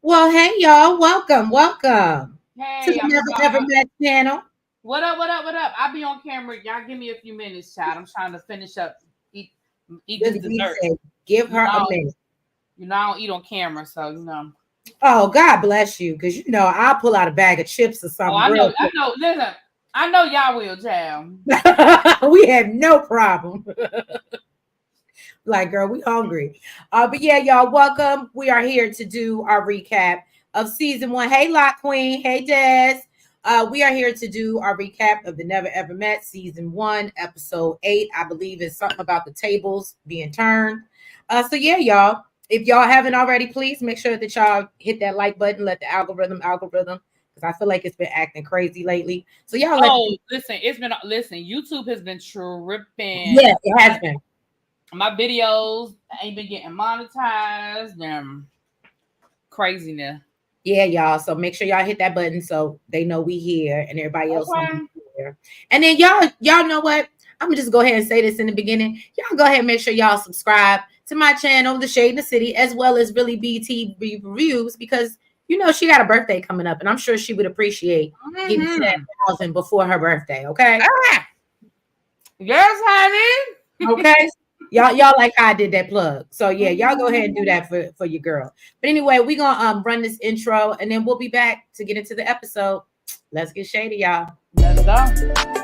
Well, hey y'all, welcome to Hey, the Never Ever Met channel. what up? What up? What up? I'll be on camera. Y'all give me a few minutes, child. I'm trying to finish up, eat, eat this Billy B dessert. said, "Give You her a know, minute." I don't eat on camera, so you know. Oh, God bless you, because I'll pull out a bag of chips or Oh, something real I know. Listen, I know y'all will, child. quick. We have no problem. Like, girl, we hungry. But yeah, y'all, welcome. We are here to do our recap of season one. Hey, Lock Queen. Hey, Des. We are here to do our recap of the Never Ever Met season one, episode 8. I believe it's something about the tables being turned. So yeah, y'all. If y'all haven't already, please make sure that y'all hit that like button. Let the algorithm, because I feel like it's been acting crazy lately. So y'all let the Oh, people. listen. YouTube has been tripping. Yeah, it has been. My videos ain't been getting monetized. Them craziness. Yeah, y'all. So make sure y'all hit that button so they know we here and everybody else know we Okay. here. And then y'all know what? I'm gonna just go ahead and say this in the beginning. Y'all go ahead and make sure y'all subscribe to my channel, The Shade in the City, as well as Really BT Reviews, because she got a birthday coming up, and I'm sure she would appreciate getting to that Mm-hmm. 1,000 before her birthday. Okay. Ah, yes, honey. Okay. Y'all like how I did that plug. So yeah, y'all go ahead and do Mhm. that for your girl. But anyway, we're gonna run this intro and then we'll be back to get into the episode. Let's get shady, y'all. Let's go.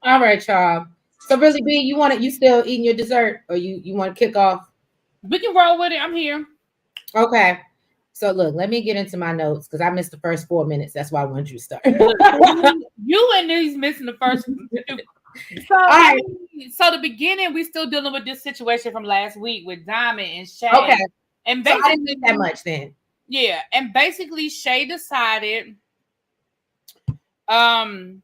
All right, y'all. So really B, you still eating your dessert or you want to kick off? We can roll with it. I'm here. Okay. So look, let me get into my notes because I missed the first 4 minutes. That's why I wanted you to start. Look, All you and these missing the first. So I right. mean, so the beginning, we still dealing with this situation from last week with Diamond and Okay. Shay, and So I didn't miss basically, that much then. yeah, and basically Shay decided, um,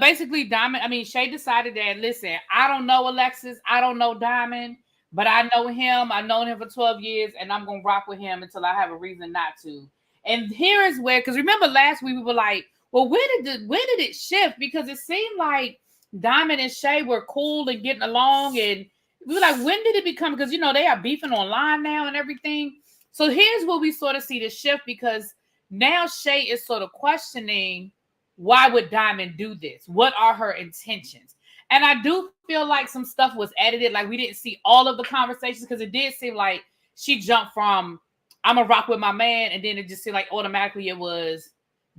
basically Diamond. I mean, Shay decided that listen, I don't know Alexis, I don't know Diamond, but I know him. I've known him for 12 years, and I'm gonna rock with him until I have a reason not to. And here is where, because remember last week we were like, well, where did it shift? Because it seemed like Diamond and Shay were cool and getting along, and we were like, when did it become? Because they are beefing online now and everything. So here's where we sort of see the shift because now Shay is sort of questioning why would Diamond do this? What are her intentions? And I do feel like some stuff was edited. Like we didn't see all of the conversations because it did seem like she jumped from I'm a rock with my man, and then it just seemed like automatically it was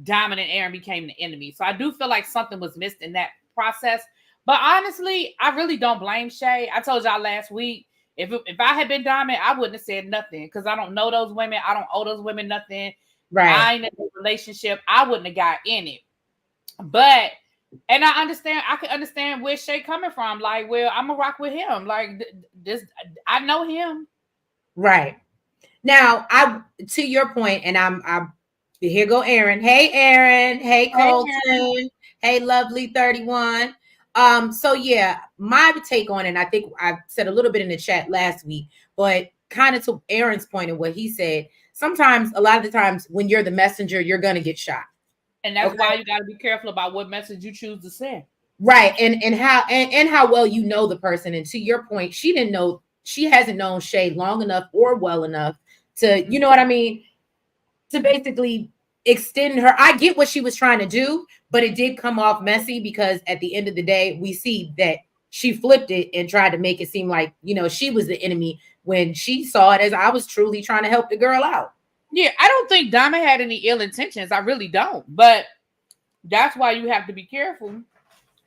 Diamond and Aaron became the enemy. So I do feel like something was missed in that process. But honestly, I really don't blame Shay. I told y'all last week if I had been Diamond, I wouldn't have said nothing because I don't know those women. I don't owe those women nothing. Right. I ain't in a relationship. I wouldn't have got in it. But and I can understand where Shay coming from. Like, well, I'm gonna rock with him. Like this, I know him. Right. Now, I to your point, and I'm here go Aaron. Hey Aaron. Hey Hey, Aaron. Colton. Hey Lovely 31. So yeah, my take on it, and I think I said a little bit in the chat last week, but kind of to Aaron's point and what he said, sometimes a lot of the times when you're the messenger, you're gonna get shot. And that's Okay. why you got to be careful about what message you choose to send. Right. And how well you know the person. And to your point, she hasn't known Shay long enough or well enough to, you know what I mean, to basically extend her. I get what she was trying to do, but it did come off messy because at the end of the day, we see that she flipped it and tried to make it seem like, she was the enemy when she saw it as I was truly trying to help the girl out. Yeah, I don't think Diamond had any ill intentions. I really don't. But that's why you have to be careful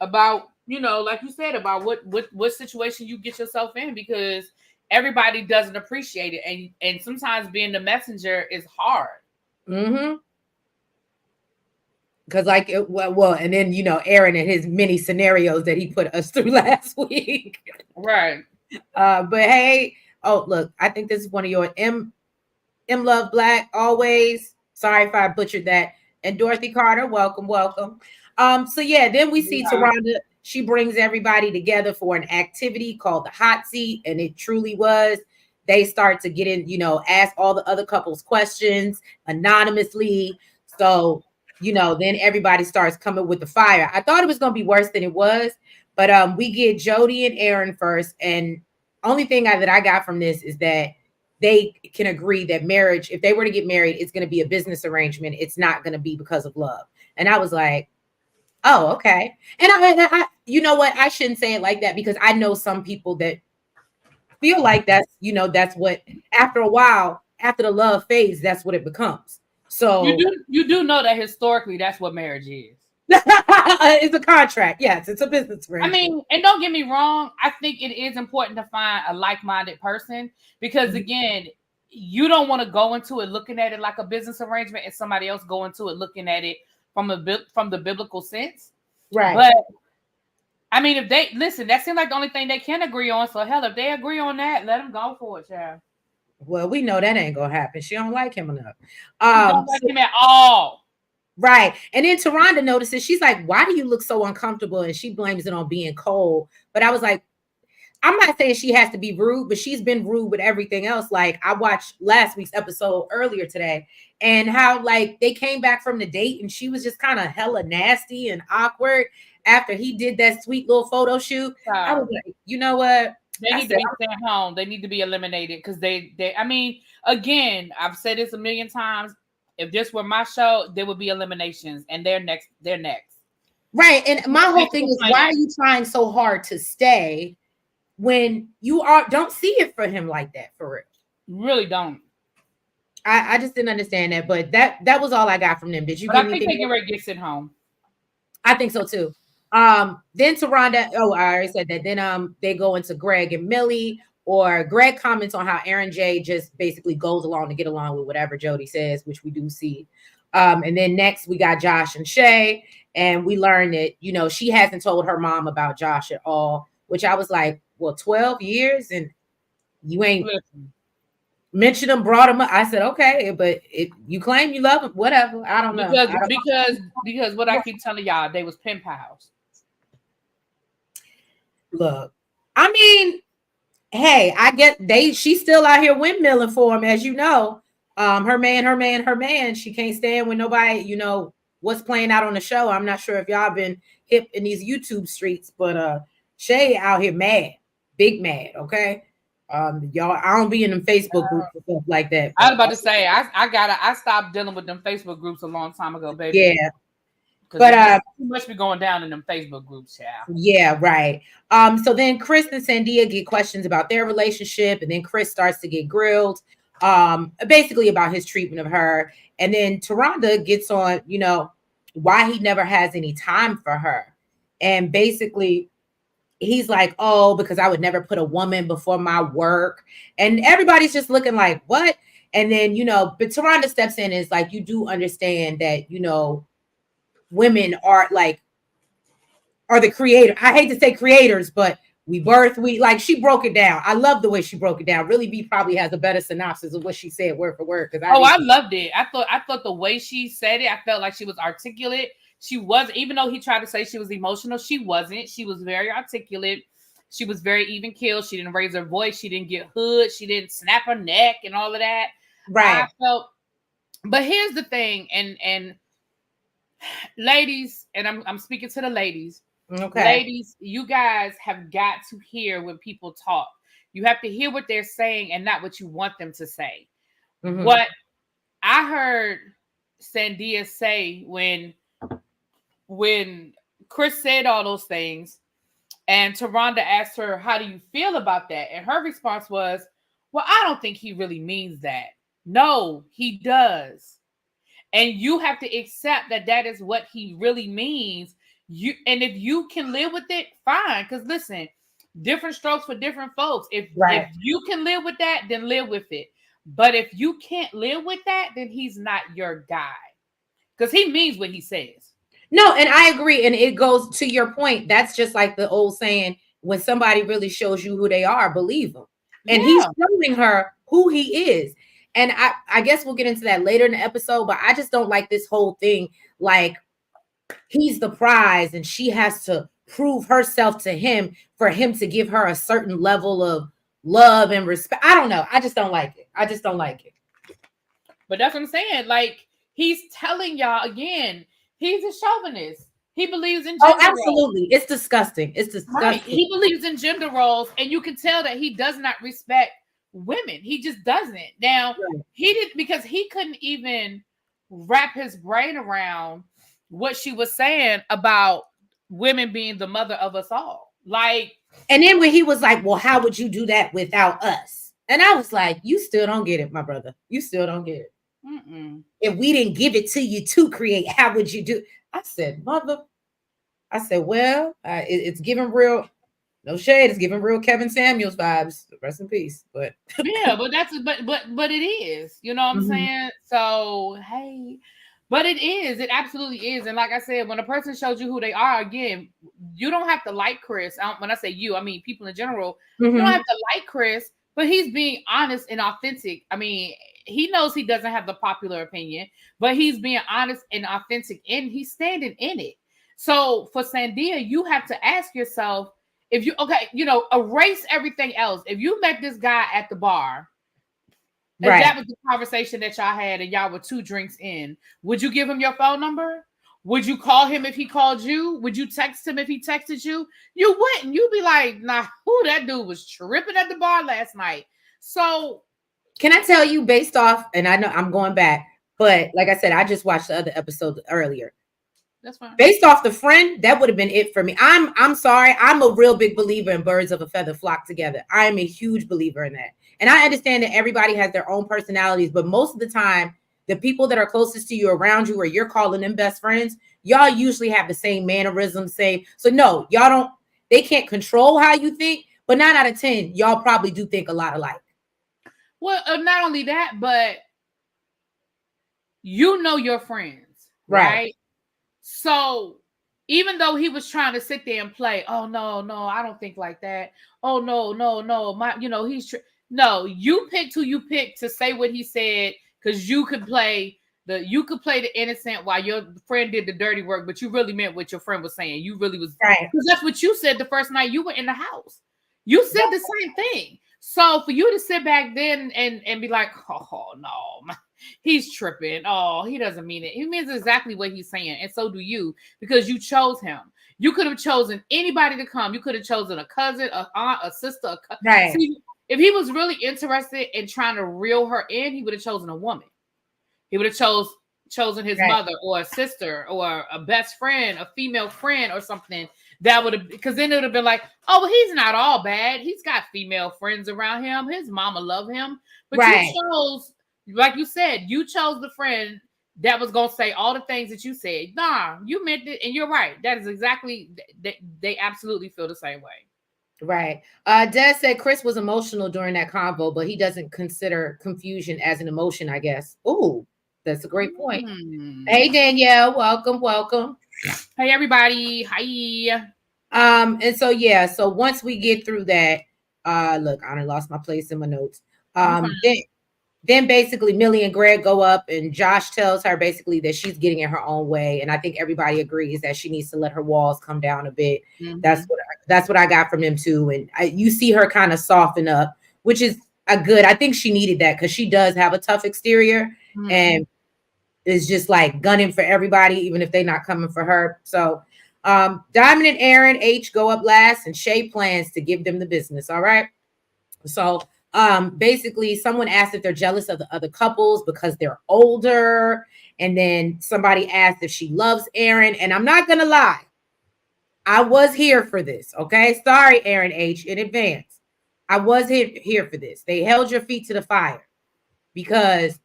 about, like you said, about what situation you get yourself in because everybody doesn't appreciate it, and sometimes being the messenger is hard. Mm-hmm. Because well, and then Aaron and his many scenarios that he put us through last week. Right. But hey, oh look, I think this is one of your M Love Black always. Sorry if I butchered that. And Dorothy Carter, welcome, welcome. So yeah, then we see Yeah. Taronda. She brings everybody together for an activity called the hot seat, and it truly was. They start to get in, ask all the other couples questions anonymously. So, then everybody starts coming with the fire. I thought it was gonna be worse than it was, but we get Jody and Aaron first, and only thing that I got from this is that they can agree that marriage, if they were to get married, it's going to be a business arrangement. It's not going to be because of love. And I was like, oh, okay. And I, you know what? I shouldn't say it like that because I know some people that feel like that's what, after a while, after the love fades, that's what it becomes. So You do know that historically that's what marriage is. it's a contract. Yes, it's a business I arrangement. mean, and don't get me wrong, I think it is important to find a like-minded person because again, you don't want to go into it looking at it like a business arrangement and somebody else go into it looking at it from the biblical sense. Right. But I mean, if they listen, that seems like the only thing they can agree on. So hell, if they agree on that, let them go for it, child. Well, we know that ain't gonna happen. She don't like him enough. You don't like him at all. Right. And then Taronda notices, she's like, why do you look so uncomfortable? And she blames it on being cold. But I was like, I'm not saying she has to be rude, but she's been rude with everything else. Like I watched last week's episode earlier today and how like they came back from the date and she was just kind of hella nasty and awkward after he did that sweet little photo shoot. I was like, you know what? They need to be sent home. They need to be eliminated because they I mean, again, I've said this a million times. If this were my show, there would be eliminations, and they're next. Right. And my whole thing is, why are you trying so hard to stay when you don't see it for him like that for real? Really don't. I just didn't understand that, but that was all I got from them. Did you? But I think they get ready to get sent home. I think so too. Then Taronda, oh, I already said that. Then they go into Greg and Millie, or Greg comments on how Aaron J just basically goes along to get along with whatever Jody says, which we do see. And then next we got Josh and Shay, and we learn that she hasn't told her mom about Josh at all, which I was like, well, 12 years and you ain't mentioned him, brought him up. I said, okay, but you claim you love him, whatever. I don't know. Because what I keep telling y'all, they was pen pals. Look, I mean, hey, I get she's still out here windmilling for him, as you know. Her man. She can't stand when nobody, what's playing out on the show. I'm not sure if y'all been hip in these YouTube streets, but Shay out here mad, big mad, okay? Y'all, I don't be in them Facebook groups and stuff like that. I was about to say, I stopped dealing with them Facebook groups a long time ago, baby. Yeah. But too much be going down in them Facebook groups, child. Yeah, right. So then Chris and Sandia get questions about their relationship, and then Chris starts to get grilled, basically about his treatment of her. And then Taronda gets on, why he never has any time for her. And basically he's like, oh, because I would never put a woman before my work. And everybody's just looking like, what? And then, but Taronda steps in and is like, you do understand that, women are the creator. I hate to say creators, but we like she broke it down. I love the way she broke it down. Really B probably has a better synopsis of what she said word for word. I loved it. I thought the way she said it, I felt like she was articulate. She was, even though he tried to say she was emotional, she wasn't. She was very articulate. She was very even keeled. She didn't raise her voice. She didn't get hood. She didn't snap her neck and all of that. Right. But here's the thing, and ladies, and I'm speaking to the ladies. Okay. Ladies, you guys have got to hear when people talk. You have to hear what they're saying and not what you want them to say. Mm-hmm. What I heard Sandia say when Chris said all those things and Taronda asked her, how do you feel about that? And her response was, well, I don't think he really means that. No, he does. And you have to accept that is what he really means. And if you can live with it, fine. Because listen, different strokes for different folks. If you can live with that, then live with it. But if you can't live with that, then he's not your guy. Because he means what he says. No, and I agree. And it goes to your point. That's just like the old saying, when somebody really shows you who they are, believe them. And he's Yeah. showing her who he is. And I guess we'll get into that later in the episode, but I just don't like this whole thing. Like, he's the prize and she has to prove herself to him for him to give her a certain level of love and respect. I don't know. I just don't like it. I just don't like it. But that's what I'm saying. Like, he's telling y'all again, he's a chauvinist. He believes in Oh, gender roles. absolutely. It's disgusting. It's Right. disgusting. He believes in gender roles, and you can tell that he does not respect women. He just doesn't. Now, Right. he did, because he couldn't even wrap his brain around what she was saying about women being the mother of us all. Like, And then when he was like, well, how would you do that without us? And I was like, you still don't get it, my brother. You still don't get it. mm-mm. If we didn't give it to you to create, how would you do? I said, mother. I said, well, it's giving real, no shade. It's giving real Kevin Samuels vibes. Rest in peace. But Yeah, but that's but it is. You know what I'm Mhm. saying? So hey, but it is. It absolutely is. And like I said, when a person shows you who they are, again, you don't have to like Chris. When I say you, I mean people in general. You don't Mhm. have to like Chris, but he's being honest and authentic. I mean, he knows he doesn't have the popular opinion, but he's being honest and authentic, and he's standing in it. So for Sandia, you have to ask yourself, if you erase everything else. If you met this guy at the bar, and Right. that was the conversation that y'all had, and y'all were 2 drinks in, would you give him your phone number? Would you call him if he called you? Would you text him if he texted you? You wouldn't. You'd be like, nah, who, that dude was tripping at the bar last night. So Can I tell you based off, and I know I'm going back, but like I said, I just watched the other episode earlier. that's fine. Based off the friend, that would have been it for me. I'm sorry. I'm a real big believer in birds of a feather flock together. I am a huge believer in that. And I understand that everybody has their own personalities, but most of the time, the people that are closest to you around you, or you're calling them best friends, y'all usually have the same mannerisms, same. So no, y'all don't, they can't control how you think, but 9 out of 10, y'all probably do think a lot alike. Well, not only that, but you know your friends, Right. right? So even though he was trying to sit there and play, oh no, I don't think like that. Oh no, my, no, you picked who you picked to say what he said, because you could play the innocent while your friend did the dirty work, but you really meant what your friend was saying. You really was, Right. because that's what you said the first night you were in the house. You said the same thing. So for you to sit back then and be like, oh no, he's tripping. Oh, he doesn't mean it. He means exactly what he's saying. And so do you, because you chose him. You could have chosen anybody to come. You could have chosen a cousin, a aunt, a sister. Right. See, if he was really interested in trying to reel her in, he would have chosen a woman. He would have chosen his Right. mother or a sister or a best friend, a female friend or something. That would have, because then it would have been like, oh, well, he's not all bad. He's got female friends around him. His mama love him. But you Right. chose, like you said, you chose the friend that was gonna say all the things that you said. Nah, you meant it, and you're right. That is exactly, they absolutely feel the same way. Right. Dad said Chris was emotional during that convo, but he doesn't consider confusion as an emotion, I guess. Ooh, that's a great point. Hmm. Hey Danielle, welcome, welcome. Hey everybody, hi. And so yeah, so once we get through that, look, I done lost my place in my notes. You fine. Then basically Millie and Greg go up and Josh tells her basically that she's getting in her own way. And I think everybody agrees that she needs to let her walls come down a bit. Mm-hmm. That's what I got from them too. And you see her kind of soften up, which is a good, I think she needed that because she does have a tough exterior Mm-hmm. and is just like gunning for everybody, even if they're not coming for her. So Diamond and Aaron H go up last and Shay plans to give them the business. All right. So basically someone asked if they're jealous of the other couples because they're older. And then somebody asked if she loves Aaron. And I'm not gonna lie, I was here for this. Okay. Sorry, Aaron H in advance. I was here for this. They held your feet to the fire because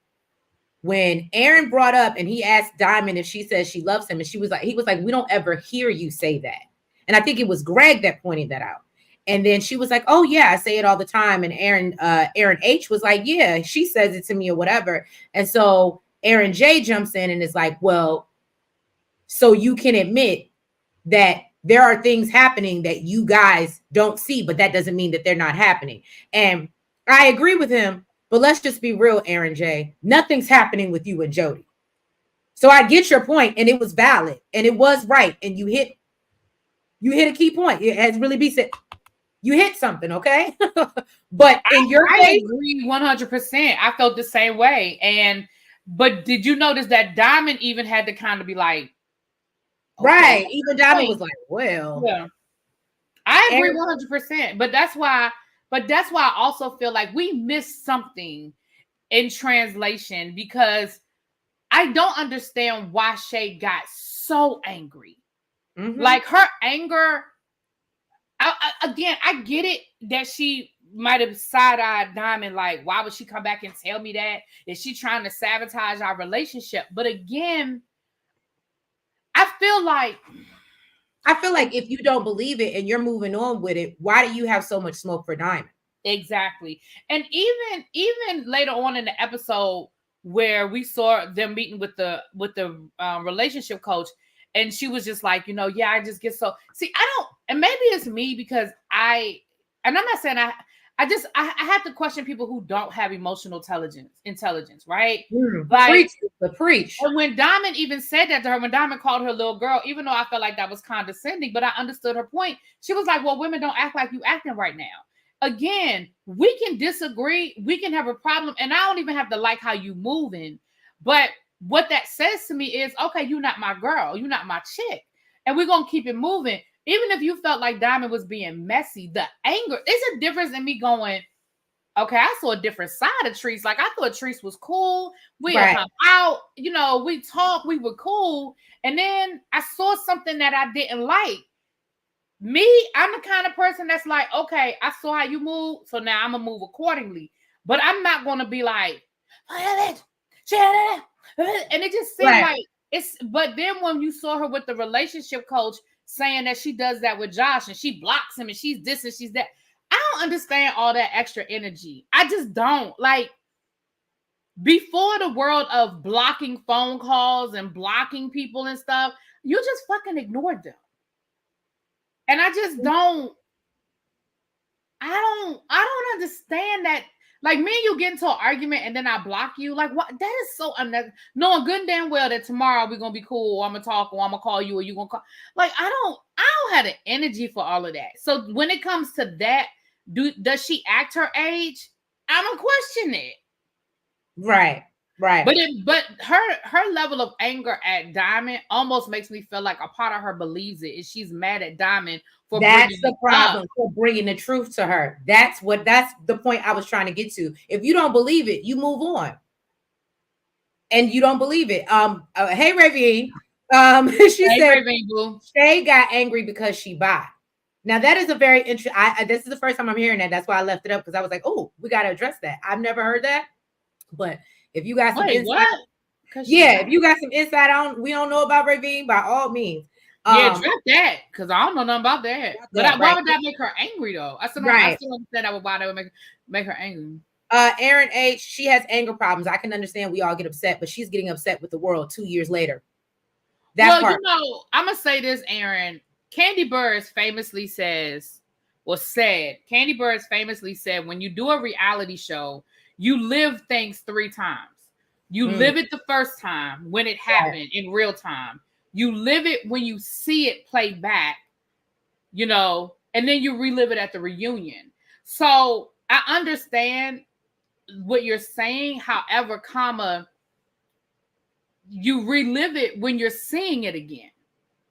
when Aaron brought up and he asked Diamond if she says she loves him, and he was like, we don't ever hear you say that. And I think it was Greg that pointed that out. And then she was like, oh yeah, I say it all the time. And Aaron H was like, yeah, she says it to me or whatever. And so Aaron J jumps in and is like, well, so you can admit that there are things happening that you guys don't see, but that doesn't mean that they're not happening. And I agree with him, but let's just be real, Aaron J. Nothing's happening with you and Jody. So I get your point, and it was valid, and it was right, and you hit a key point. It has really be said. You hit something, okay? But in your I case, agree 100%. I felt the same way. But did you notice that Diamond even had to kind of be like, okay, right? Even Diamond was like, "Well, yeah, I agree Aaron, 100%. But that's why I also feel like we missed something in translation, because I don't understand why Shay got so angry. mm-hmm. Like, her anger, again, I get it that she might have side-eyed Diamond, like, why would she come back and tell me that? Is she trying to sabotage our relationship? But again, I feel like if you don't believe it and you're moving on with it, why do you have so much smoke for Diamond?" exactly. And even later on in the episode where we saw them meeting with the relationship coach, and she was just like, yeah, I just get so, see, I don't, and maybe it's me because and I'm not saying I have to question people who don't have emotional intelligence, right? Like, Preach. and when Diamond even said that to her, when Diamond called her little girl, even though I felt like that was condescending, but I understood her point. She was like, well, women don't act like you acting right now. Again, we can disagree. We can have a problem. And I don't even have to like how you moving. But what that says to me is, okay, you're not my girl. You're not my chick. And we're going to keep it moving. Even if you felt like Diamond was being messy, the anger, it's a difference in me going, okay, I saw a different side of Treese. Like, I thought Treese was cool. We had hung out, we talked, we were cool. And then I saw something that I didn't like. Me, I'm the kind of person that's like, okay, I saw how you move, so now I'm gonna move accordingly. But I'm not gonna be like, and it just seemed like it's. But then when you saw her with the relationship coach saying that she does that with Josh and she blocks him and she's this and she's that, I don't understand all that extra energy. I just don't. Like, before the world of blocking phone calls and blocking people and stuff, you just fucking ignored them. And I just don't, I don't understand that. Like, me and you get into an argument and then I block you. Like, what? That is so unnecessary. Knowing good and damn well that tomorrow we're gonna be cool, or I'm gonna talk, or I'm gonna call you, or you gonna call. Like, I don't have the energy for all of that. So when it comes to that, does she act her age? I'm gonna question it. Right. But her level of anger at Diamond almost makes me feel like a part of her believes it, and she's mad at Diamond for that's the problem, up. for bringing the truth to her. That's the point I was trying to get to. If you don't believe it, you move on. And you don't believe it. Hey Ravine. She said Shay got angry because she bi. Now that is a very interesting. This is the first time I'm hearing that. That's why I left it up, because I was like, oh, we got to address that. I've never heard that. But if you got some insight, if you got some insight on, we don't know about Ravine, by all means. Drop that, because I don't know nothing about that. But why would that make her angry though? I still understand that why that would make her angry. Aaron H, she has anger problems. I can understand we all get upset, but she's getting upset with the world 2 years later. I'm gonna say this, Aaron. Candy Burris famously said, when you do a reality show, you live things 3 times. You live it the first time when it happened in real time. You live it when you see it played back, and then you relive it at the reunion. So I understand what you're saying. However, you relive it when you're seeing it again.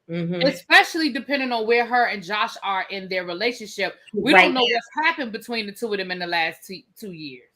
Especially depending on where her and Josh are in their relationship. We don't know what's happened between the two of them in the last 2 years.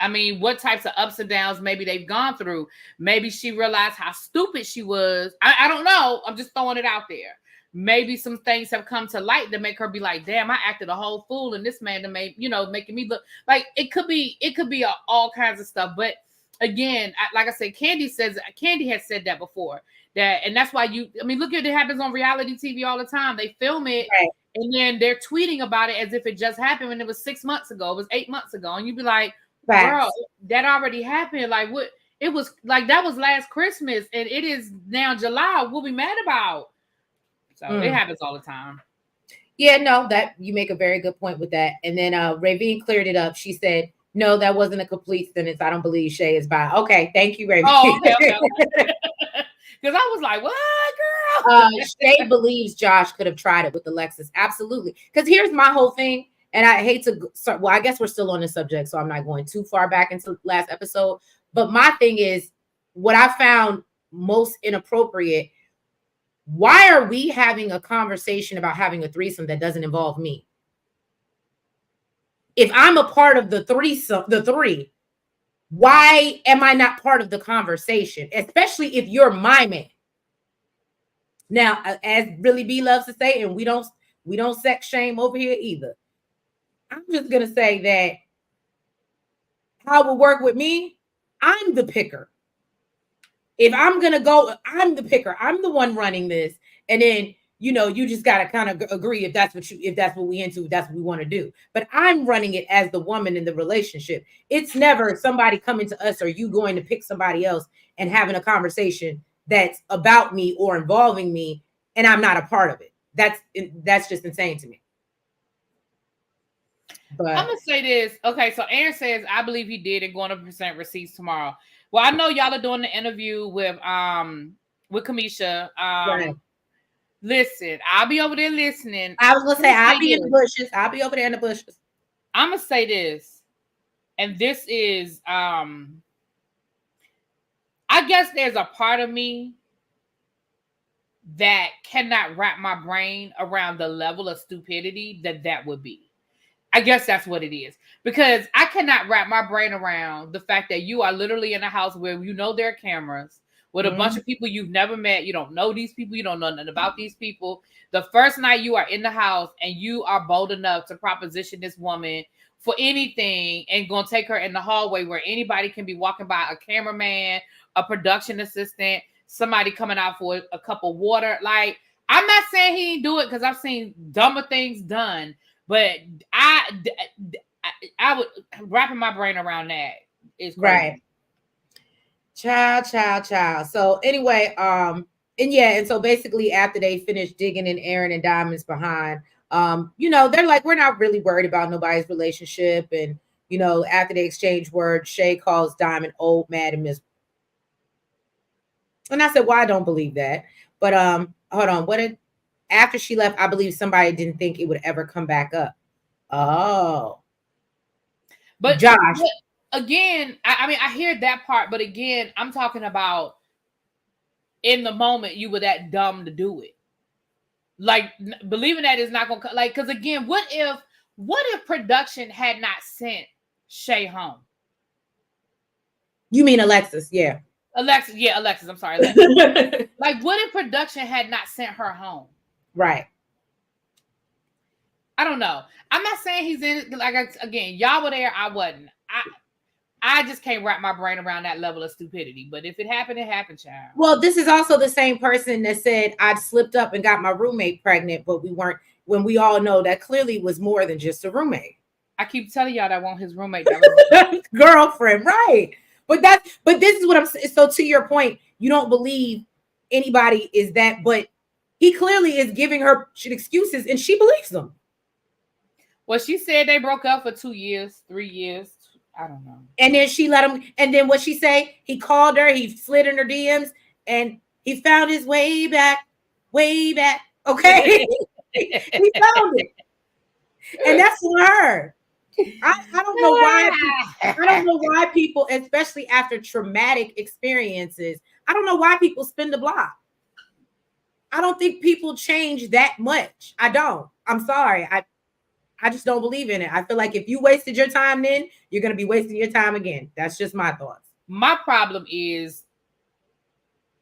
I mean, what types of ups and downs maybe they've gone through. Maybe she realized how stupid she was. I don't know. I'm just throwing it out there. Maybe some things have come to light that make her be like, damn, I acted a whole fool, and this man making me look like it could be all kinds of stuff. But again, like I said, Candy has said that before. And that's why look at it happens on reality TV all the time. They film it and then they're tweeting about it as if it just happened when it was 6 months ago. It was 8 months ago. And you'd be like, girl, that already happened. Like, what? It was like that was last Christmas, and it is now July. We'll be mad about. So it happens all the time. Yeah, no, that you make a very good point with that. And then Ravine cleared it up. She said, "No, that wasn't a complete sentence. I don't believe Shay is bi." Okay, thank you, Ravine. Oh, okay. Because I was like, "What, girl?" Shay believes Josh could have tried it with Alexis. Absolutely. Because here's my whole thing, and I hate to. Well, I guess we're still on the subject, so I'm not going too far back into last episode. But my thing is, what I found most inappropriate. Why are we having a conversation about having a threesome that doesn't involve me? If I'm a part of the threesome, the three, why am I not part of the conversation? Especially if you're my man. Now, as Billy B loves to say, and we don't sex shame over here either. I'm just gonna say that how it will work with me, I'm the picker. If I'm gonna go, I'm the picker. I'm the one running this, and then you just gotta kind of agree if that's what we into, if that's what we want to do. But I'm running it as the woman in the relationship. It's never somebody coming to us or you going to pick somebody else and having a conversation that's about me or involving me, and I'm not a part of it. That's just insane to me. But I'm gonna say this. Okay, so Aaron says, I believe he did and going to present receipts tomorrow. Well, I know y'all are doing the interview with Kamisha. right. Listen, I'll be over there listening. I was gonna say I'll be in the bushes. I'll be over there in the bushes. I'm gonna say this, and this is I guess there's a part of me that cannot wrap my brain around the level of stupidity that would be. I guess that's what it is. Because I cannot wrap my brain around the fact that you are literally in a house where there are cameras with a bunch of people you've never met. You don't know these people. You don't know nothing about these people. The first night you are in the house and you are bold enough to proposition this woman for anything and going to take her in the hallway where anybody can be walking by, a cameraman, a production assistant, somebody coming out for a cup of water. Like, I'm not saying he didn't do it because I've seen dumber things done. But I would wrapping my brain around that is crazy. Right. Child. So anyway, and so basically after they finished digging in Aaron and Diamond's behind, they're like, we're not really worried about nobody's relationship. And after they exchange words, Shay calls Diamond old, mad, and miserable. And I said, well, I don't believe that. But hold on, after she left, I believe somebody didn't think it would ever come back up. Oh. But Josh. But again, I mean, I hear that part, but again, I'm talking about in the moment you were that dumb to do it. Like, believing that is not going to, like, because again, what if production had not sent Shay home? You mean Alexis? Yeah. Alexis. I'm sorry. Alexis. Like, what if production had not sent her home? Right. I don't know. I'm not saying he's in. Like, again, y'all were there. I wasn't. I just can't wrap my brain around that level of stupidity. But if it happened, it happened, child. Well, this is also the same person that said I'd slipped up and got my roommate pregnant, but we weren't. When we all know that clearly was more than just a roommate. I keep telling y'all that wasn't his roommate. That was girlfriend, right? But this is what I'm saying. So to your point, you don't believe anybody is that, but he clearly is giving her excuses and she believes them. Well, she said they broke up for 2 years, 3 years. I don't know. And then she let him, and then what she say? He called her, he slid in her DMs, and he found his way back. Okay. He found it. And that's for her. I don't know why. I don't know why people, especially after traumatic experiences, I don't know why people spin the block. I don't think people change that much. I don't. I'm sorry. I just don't believe in it. I feel like if you wasted your time then, you're going to be wasting your time again. That's just my thoughts. My problem is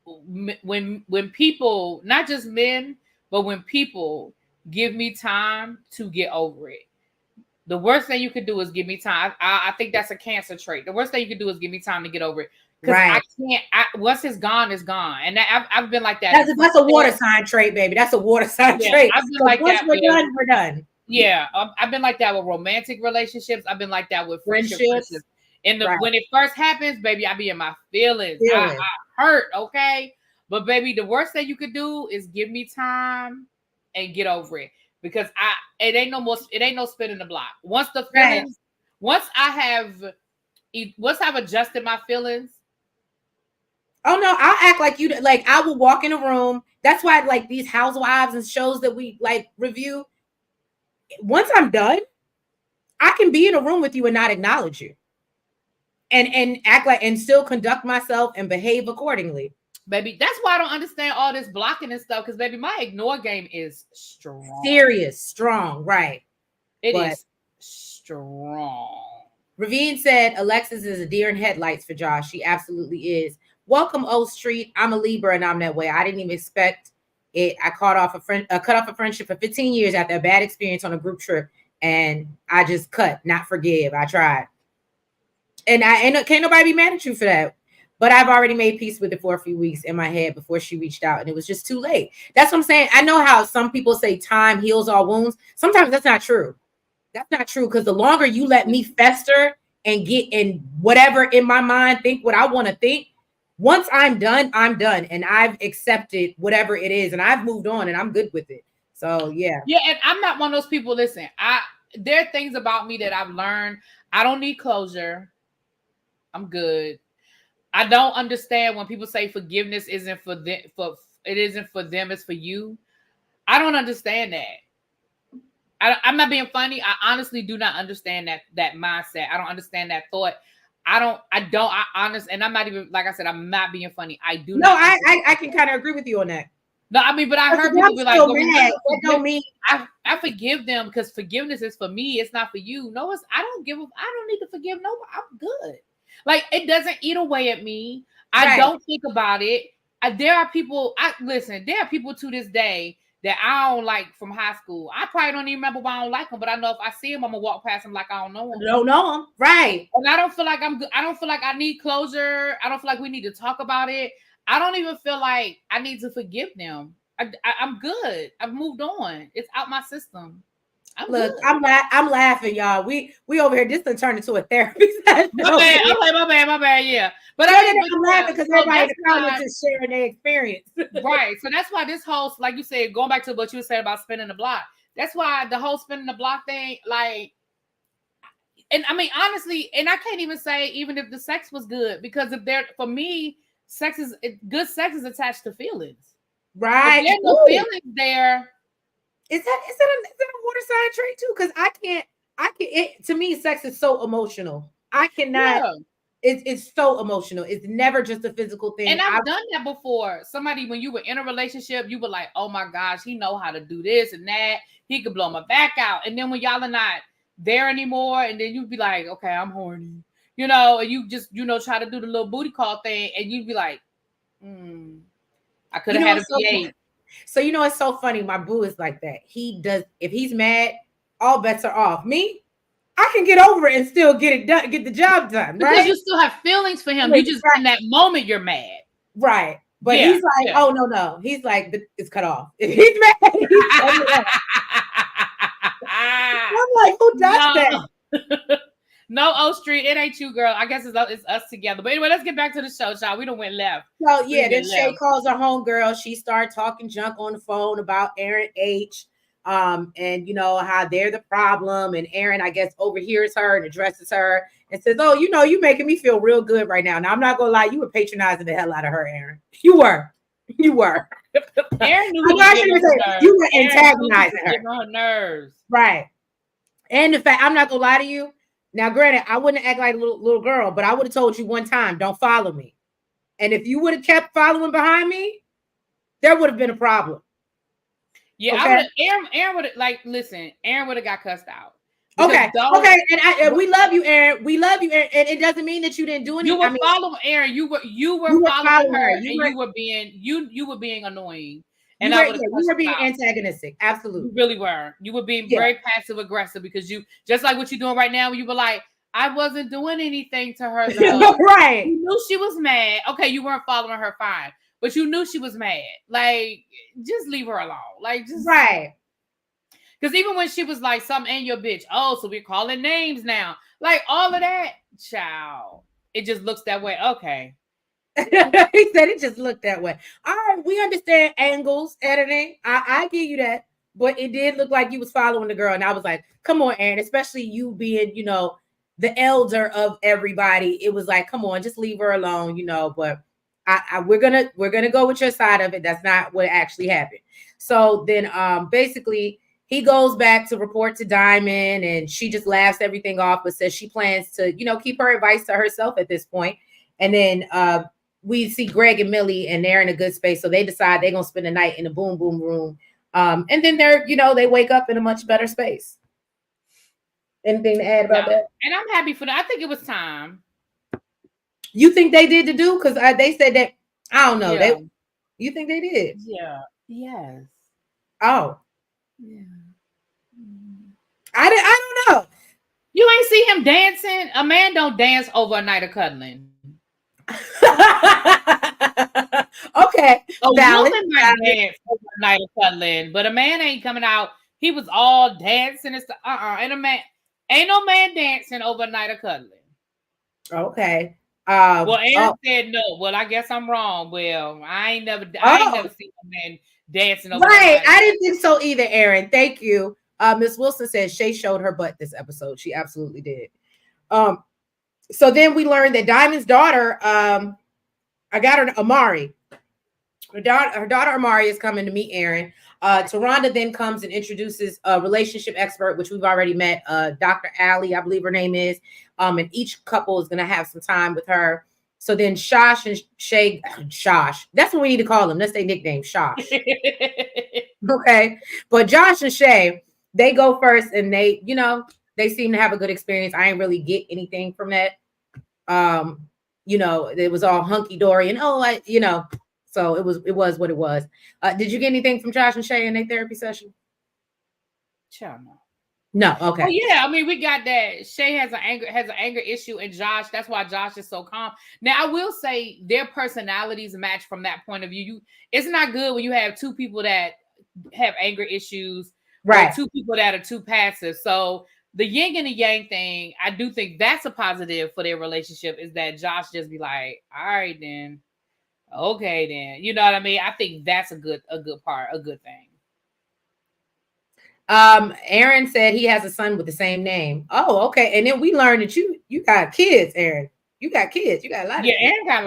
when people, not just men, but when people give me time to get over it. The worst thing you could do is give me time. I think that's a cancer trait. The worst thing you could do is give me time to get over it. Because I can't. Once it's gone, it's gone. And I've been like that. That's a water sign trait, baby. That's a water sign trait. I've been like once that. We're done. We're done. Yeah, I've been like that with romantic relationships. I've been like that with friendships. And Right. when it first happens, baby, I be in my feelings. Feel I it. hurt, okay? But baby, the worst thing you could do is give me time and get over it. Because it ain't no spinning the block. Once the Right. feelings, once I've adjusted my feelings. Oh no, I'll act like you like I will walk in a room. That's why like these housewives and shows that we like review. Once I'm done, I can be in a room with you and not acknowledge you. And act like and still conduct myself and behave accordingly. Baby, that's why I don't understand all this blocking and stuff. Because baby, my ignore game is strong. Serious, strong, right. It is strong. Ravine said Alexis is a deer in headlights for Josh. She absolutely is. Welcome, O Street. I'm a Libra and I'm that way. I didn't even expect it. I cut off a friendship for 15 years after a bad experience on a group trip, and I just cut, not forgive. I tried, and can't nobody be mad at you for that. But I've already made peace with it for a few weeks in my head before she reached out, and it was just too late. That's what I'm saying. I know how some people say time heals all wounds. Sometimes that's not true. That's not true, because the longer you let me fester and get in whatever in my mind, think what I want to think, once I'm done, and I've accepted whatever it is, and I've moved on, and I'm good with it. So yeah, and I'm not one of those people. Listen, there are things about me that I've learned. I don't need closure. I'm good. I don't understand when people say forgiveness isn't for them. It isn't for them. It's for you. I don't understand that. I'm not being funny. I honestly do not understand that mindset. I don't understand that thought. I honestly, and I'm not even, like I said, I'm not being funny. I do no, not. I can kind of agree with you on that. No, I mean, but I heard people be like, well, that don't mean I forgive them because forgiveness is for me. It's not for you. No, I don't need to forgive nobody. I'm good. Like, it doesn't eat away at me. I don't think about it. There are people to this day that I don't like from high school. I probably don't even remember why I don't like them, but I know if I see them, I'm gonna walk past them like I don't know them. Don't know them, right? And I don't feel like I'm good. I don't feel like I need closure. I don't feel like we need to talk about it. I don't even feel like I need to forgive them. I'm good. I've moved on. It's out my system. Look, I'm laughing, y'all. We over here. This turned into a therapy session. My bad. Yeah, but I'm laughing because everybody in the comments is sharing their experience. Right. So that's why this whole, like you said, going back to what you said about spinning the block. That's why the whole spinning the block thing, like, and I mean, honestly, and I can't even say even if the sex was good, because for me, good sex is attached to feelings. Right. If there's no feelings there. Is that a water sign trait too? Because I can't. To me, sex is so emotional. I cannot. Yeah. It's so emotional. It's never just a physical thing. And I've done that before. Somebody, when you were in a relationship, you were like, "Oh my gosh, he know how to do this and that. He could blow my back out." And then when y'all are not there anymore, and then you'd be like, "Okay, I'm horny," and you just try to do the little booty call thing, and you'd be like, "I could have had a V8." So it's so funny. My boo is like that. He does. If he's mad, all bets are off. Me, I can get over it and still get it done, get the job done. Right? Because you still have feelings for him. You just in that moment you're mad. Right. But he's like, oh no. He's like, it's cut off. If he's mad, he's cut it off. I'm like, who does that? No, O Street, it ain't you, girl. I guess it's us together. But anyway, let's get back to the show, y'all. We done went left. So yeah, then Shay calls her homegirl. She started talking junk on the phone about Aaron H. And how they're the problem. And Aaron, I guess, overhears her and addresses her and says, "Oh, you making me feel real good right now." Now I'm not gonna lie, you were patronizing the hell out of her, Aaron. You were. Aaron knew you were antagonizing her. Her nerves. Right. And the fact, I'm not gonna lie to you. Now, granted, I wouldn't act like a little girl, but I would have told you one time, don't follow me. And if you would have kept following behind me, there would have been a problem. Yeah, okay? Aaron would have, listen, Aaron would have got cussed out. Okay. And we love you, Aaron. We love you, Aaron. And it doesn't mean that you didn't do anything. You were following Aaron. You were following her, and you were being annoying. And you were being antagonistic. Absolutely. You really were. You were being very passive aggressive because you, just like what you're doing right now, you were like, I wasn't doing anything to her. Right. You knew she was mad. Okay, you weren't following her, fine. But you knew she was mad. Like, just leave her alone. Like, just right. Because even when she was like, "Something ain't your bitch," oh, so we're calling names now. Like all of that, child. It just looks that way. Okay. He said it just looked that way. All right, we understand angles, editing. I give you that. But it did look like you was following the girl. And I was like, come on, Aaron, especially you being, the elder of everybody. It was like, come on, just leave her alone, But we're gonna go with your side of it. That's not what actually happened. So then basically he goes back to report to Diamond and she just laughs everything off, but says she plans to, keep her advice to herself at this point. And then we see Greg and Millie and they're in a good space. So they decide they're going to spend the night in the boom boom room. And then they wake up in a much better space. Anything to add about that? And I'm happy for that. I think it was time. You think they did the do? Because they said that, I don't know. Yeah. You think they did? Yeah. Yes. Oh. Yeah. I don't know. You ain't see him dancing? A man don't dance over a night of cuddling. Okay. A woman might dance over a night of cuddling, but a man ain't coming out. He was all dancing and stuff. And a man, ain't no man dancing over a night of cuddling. Okay. Well, Aaron said no. Well, I guess I'm wrong. Well, I ain't never seen a man dancing over. Right. I didn't think so either, Aaron. Thank you. Miss Wilson said Shay showed her butt this episode. She absolutely did. So then we learned that Diamond's daughter, I got her Amari. Her daughter Amari is coming to meet Aaron. Taronda then comes and introduces a relationship expert, which we've already met, Dr. Allie, I believe her name is. And each couple is going to have some time with her. So then Shosh and Shay, Shosh, that's what we need to call them. That's their nickname, Shosh. Okay. But Josh and Shay, they go first and they seem to have a good experience. I ain't really get anything from that. It was all hunky-dory and so it was what it was. Did you get anything from Josh and Shay in their therapy session? Child, no. No, okay. Oh yeah, I mean we got that. Shay has an anger issue, and Josh. That's why Josh is so calm. Now I will say their personalities match from that point of view. It's not good when you have two people that have anger issues, right? Or two people that are too passive. So the yin and the yang thing, I do think that's a positive for their relationship. Is that Josh just be like, all right then, okay then, you know what I mean? I think that's a good part, a good thing. Aaron said he has a son with the same name. Oh, okay. And then we learned that you got kids, Aaron. You got kids. You got a lot. Yeah, Aaron got a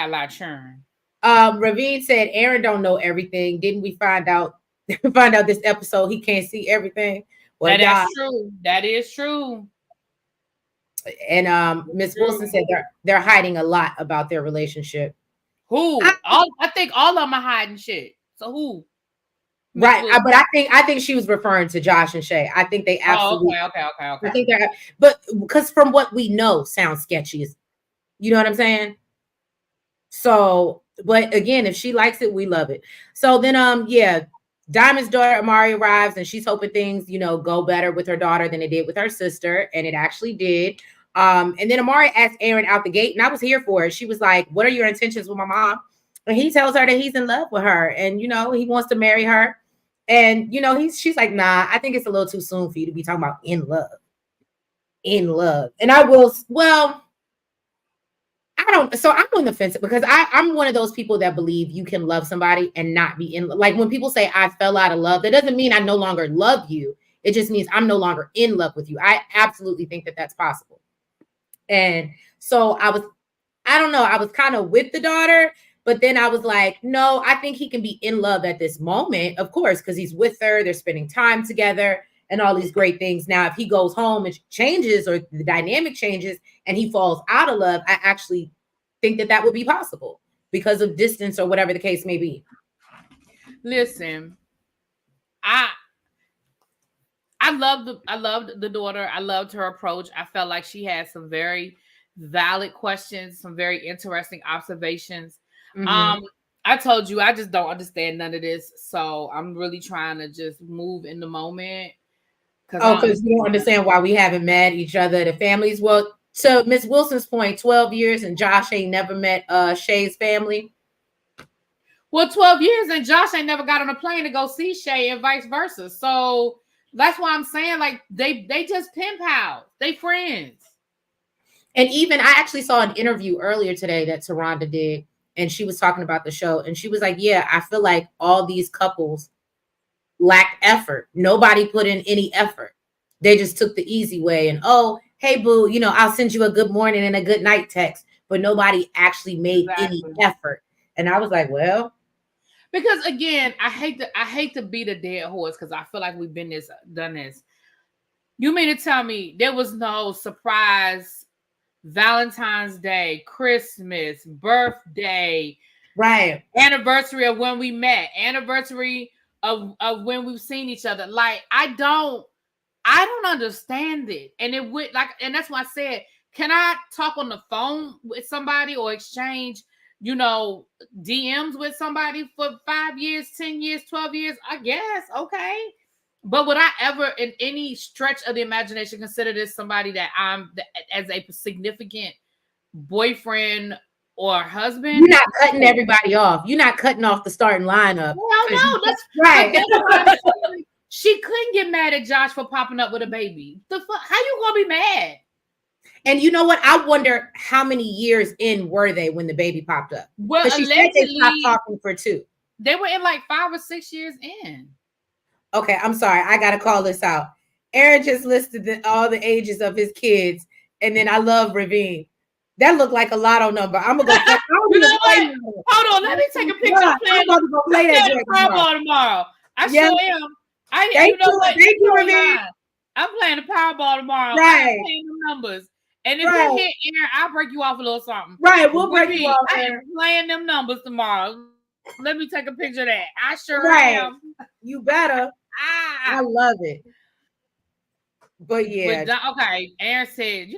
lot of churn. Ravine said Aaron don't know everything. Didn't we find out this episode he can't see everything? Well, that's true. That is true. And Miss Wilson said they're hiding a lot about their relationship. Who? I think all of them are hiding shit. So who? Right, but I think she was referring to Josh and Shay. I think they absolutely. Okay. I think but because from what we know, sounds sketchy. You know what I'm saying? So, but again, if she likes it, we love it. So then, Diamond's daughter Amari arrives, and she's hoping things, go better with her daughter than it did with her sister, and it actually did. And then Amari asked Aaron out the gate, and I was here for it. She was like, "What are your intentions with my mom?" And he tells her that he's in love with her, and he wants to marry her. And she's like, "Nah, I think it's a little too soon for you to be talking about in love." In love, and I don't. So I'm on the fence because I'm one of those people that believe you can love somebody and not be in. Like when people say I fell out of love, that doesn't mean I no longer love you. It just means I'm no longer in love with you. I absolutely think that that's possible. And so I don't know. I was kind of with the daughter. But then I was like, no, I think he can be in love at this moment, of course, because he's with her. They're spending time together and all these great things. Now, if he goes home and changes or the dynamic changes and he falls out of love, I actually think that would be possible because of distance or whatever the case may be. Listen, I loved the daughter. I loved her approach. I felt like she had some very valid questions, some very interesting observations. Mm-hmm. I told you I just don't understand none of this, so I'm really trying to just move in the moment. Because you don't understand why we haven't met each other, the families. Well, to Miss Wilson's point, 12 years and Josh ain't never met Shay's family. Well, 12 years and Josh ain't never got on a plane to go see Shay and vice versa. So That's why I'm saying, like, they just pen pals. They friends. And even I actually saw an interview earlier today that Taronda did, and she was talking about the show, and she was like, "Yeah, I feel like all these couples lacked effort. Nobody put in any effort. They just took the easy way. And oh, hey, boo, I'll send you a good morning and a good night text, but nobody actually made any Exactly. effort." And I was like, well, Because again, I hate to beat a dead horse because I feel like we've done this. You mean to tell me there was no surprise Valentine's Day, Christmas, birthday, right. anniversary of when we met, anniversary of when we've seen each other? Like, I don't understand it. And it would like, and that's why I said, can I talk on the phone with somebody or exchange, DMs with somebody for 5 years, 10 years, 12 years? I guess. Okay. But would I ever, in any stretch of the imagination, consider this somebody that as a significant boyfriend or You're husband? not cutting No. everybody off. You're not cutting off the starting lineup. Well, no, but Right. that's why I'm saying she couldn't get mad at Josh for popping up with a baby. The fuck? How you gonna be mad? And you know what? I wonder how many years in were they when the baby popped up? Well, Because she said they stopped allegedly, talking for 2. they were in like 5 or 6 years in. Okay, I'm sorry. I got to call this out. Aaron just listed all the ages of his kids, and then I love Ravine. That looked like a lotto number. I'm gonna go play. I don't You even know play what? no more. Hold on, let me take a picture. God, I'm I'm about to go play that playing joint the tomorrow. Powerball tomorrow. I Yeah. sure am. Thank You know you. what? Thank you, You're Ravine. lying. I'm playing the Powerball tomorrow. I Right. am playing them numbers. And if Right. you hit Aaron, I'll break you off a little something. Right. But We'll break you off, I am Aaron. playing them numbers tomorrow. Let me take a picture of that. I sure Right. am. You better. I Ah. love it. But yeah, Okay, Aaron said,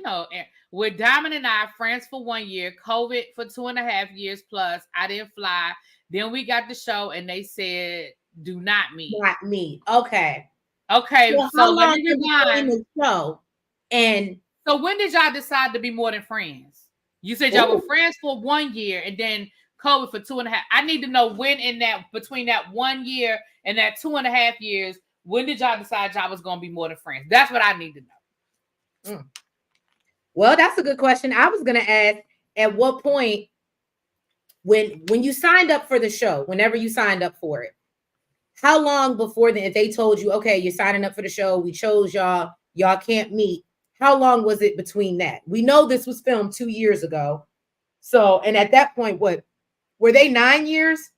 with Diamond and I friends for 1 year, COVID for 2.5 years plus. I didn't fly. Then we got the show, and they said, "Do not meet." not me. Okay. Okay, Well, so how let long me in between rewind. the show? And So when did y'all decide to be more than friends? You said y'all were friends for 1 year, and then COVID for 2.5. I need to know when in that between that 1 year and that 2.5 years. When did y'all decide y'all was gonna be more than friends? That's what I need to know. Well, that's a good question. I was gonna ask at what point when you signed up for the show, whenever you signed up for it, how long before then if they told you, okay, you're signing up for the show, we chose y'all can't meet. How long was it between that? We know this was filmed 2 years ago. So, and at that point, what were they 9 years?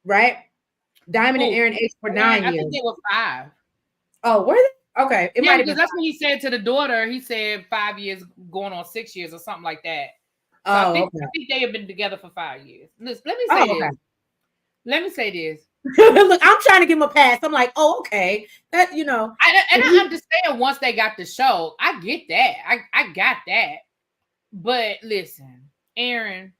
Right? Diamond and Aaron H for 9 I years. think they were 5. Oh, were they? Okay. It might have because been that's what he said to the daughter. He said 5 years going on 6 years or something like that. So Oh, I okay. think they have been together for 5 years. Listen, let me say Oh, this. okay. Let me say this. Look, I'm trying to give him a pass. I'm like, oh, okay. That, I understand once they got the show. I get that. I got that. But listen, Aaron,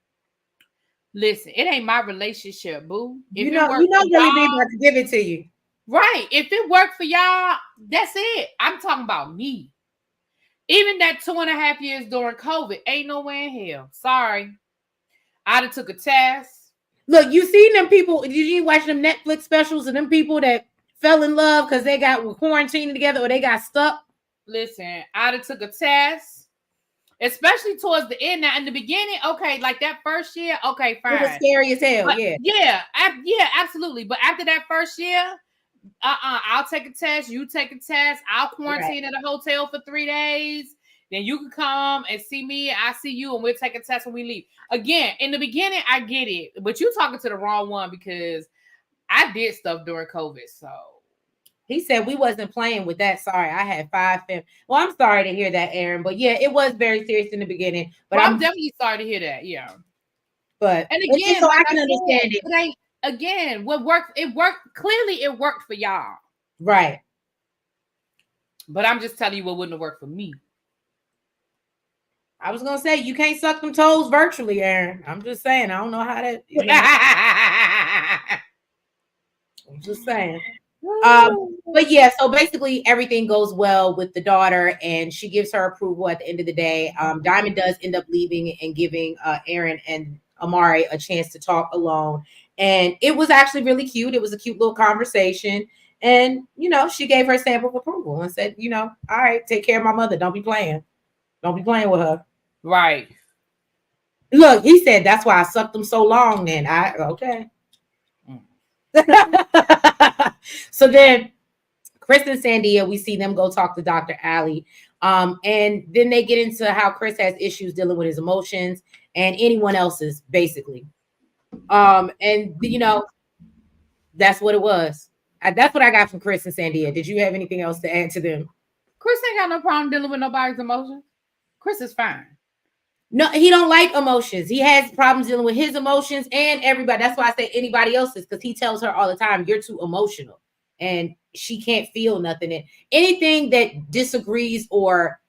listen, it ain't my relationship, boo. If it works for Billy B y'all, about to give it to you. right. If it worked for y'all, that's it. I'm talking about me. Even that 2.5 years during COVID, ain't no way in hell. Sorry. I'd have took a test. Look, you seen them people, did you watch them Netflix specials of them people that fell in love because they were quarantining together or they got stuck? Listen, I'd have took a test, especially towards the end. Now, in the beginning, okay, like that first year, okay, fine. It was scary as hell, But, yeah. Yeah, absolutely. But after that first year, I'll take a test. You take a test. I'll quarantine at a hotel for 3 days. Then you can come and see me. I see you, and we'll take a test when we leave. Again, in the beginning, I get it, but you talking to the wrong one because I did stuff during COVID. So he said we wasn't playing with that. Sorry, I had 5 families. Well, I'm sorry to hear that, Aaron. But yeah, it was very serious in the beginning. But I'm definitely sorry to hear that. Yeah. But and again, so I can understand it. It ain't again what worked. It worked clearly. It worked for y'all, right? But I'm just telling you what wouldn't have worked for me. I was gonna say you can't suck them toes virtually, Aaron. I'm just saying. I don't know how that. I'm just saying. But yeah, so basically everything goes well with the daughter, and she gives her approval at the end of the day. Diamond does end up leaving and giving Aaron and Amari a chance to talk alone. And it was actually really cute. It was a cute little conversation. And, she gave her stamp of approval and said, all right, take care of my mother. Don't be playing. Don't be playing with her. Right. Look, he said, that's why I sucked them so long then. Okay. So then Chris and Sandia, we see them go talk to Dr. Allie. And then they get into how Chris has issues dealing with his emotions and anyone else's, basically. And that's what it was. That's what I got from Chris and Sandia. Did you have anything else to add to them? Chris ain't got no problem dealing with nobody's emotions. Chris is fine. No, he don't like emotions. He has problems dealing with his emotions and everybody. That's why I say anybody else's, because he tells her all the time, you're too emotional. And she can't feel nothing. And anything that disagrees or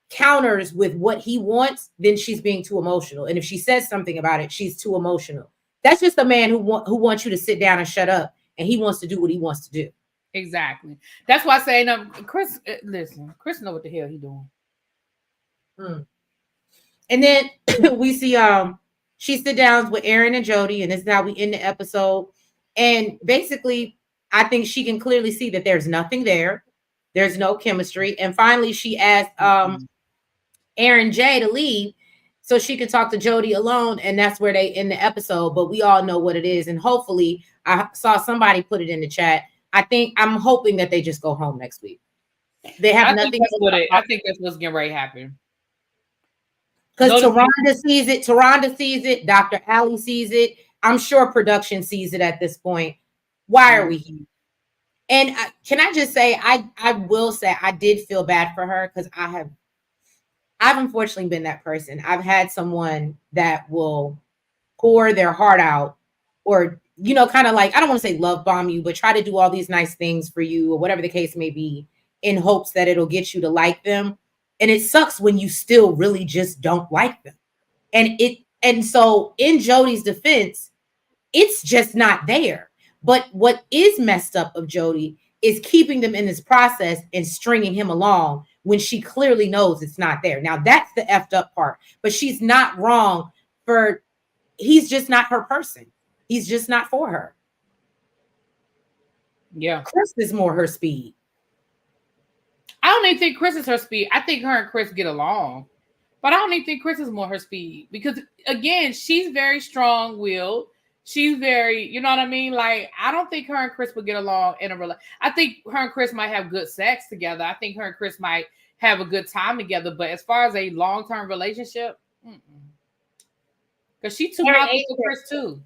counters with what he wants, then she's being too emotional. And if she says something about it, she's too emotional. That's just a man who wants you to sit down and shut up, and he wants to do what he wants to do. Exactly. That's why I say, no, Chris, listen, Chris know what the hell he doing. And then we see she sit downs with Aaron and Jody, and this is how we end the episode. And basically, I think she can clearly see that there's nothing there. There's no chemistry. And finally, she asked Aaron J to leave so she could talk to Jody alone, and that's where they end the episode. But we all know what it is, and hopefully, I saw somebody put it in the chat. I'm hoping that they just go home next week. They have nothing. I think that's what's getting ready to happen. Because Taronda sees it. Dr. Allie sees it. I'm sure production sees it at this point. Why are we here? And can I just say, I will say I did feel bad for her, because I've unfortunately been that person. I've had someone that will pour their heart out, or, kind of like, I don't want to say love bomb you, but try to do all these nice things for you, or whatever the case may be, in hopes that it'll get you to like them. And it sucks when you still really just don't like them. And so in Jody's defense, it's just not there. But what is messed up of Jody is keeping them in this process and stringing him along when she clearly knows it's not there. Now, that's the effed up part. But she's not wrong he's just not her person. He's just not for her. Yeah. Chris is more her speed. I don't even think Chris is her speed. I think her and Chris get along. But I don't even think Chris is more her speed. Because, again, she's very strong-willed. She's very, you know what I mean? Like, I don't think her and Chris would get along in a relationship. I think her and Chris might have good sex together. I think her and Chris might have a good time together. But as far as a long-term relationship, because she's too much for Chris, too.